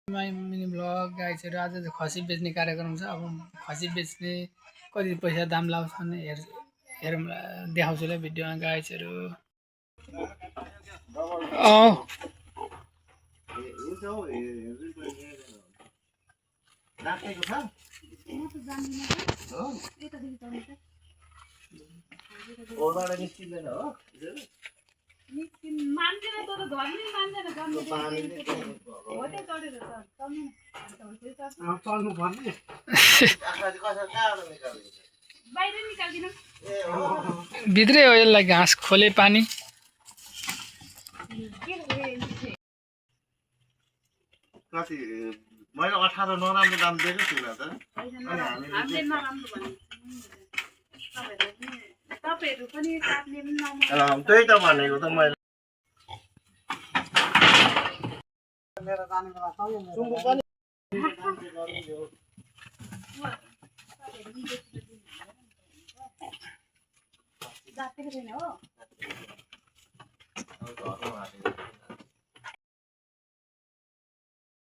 Mini blog गाइजहरू आज चाहिँ खसी बेच्ने कार्यक्रम छ। अब खसी बेच्ने कति पैसा दाम लाउँछन् हेरौँ देखाउँछु ल भिडियोमा गाइजहरू। भित्रै हो यसलाई घाँस खोले पानी कति मैले 18 नराम्रो दाम दिएको थिएन त तपाईहरु पनि काट्ने पनि त्यही त भनेको त मैले मेरो जाने बेला सुँगु पनि जातेको छैन हो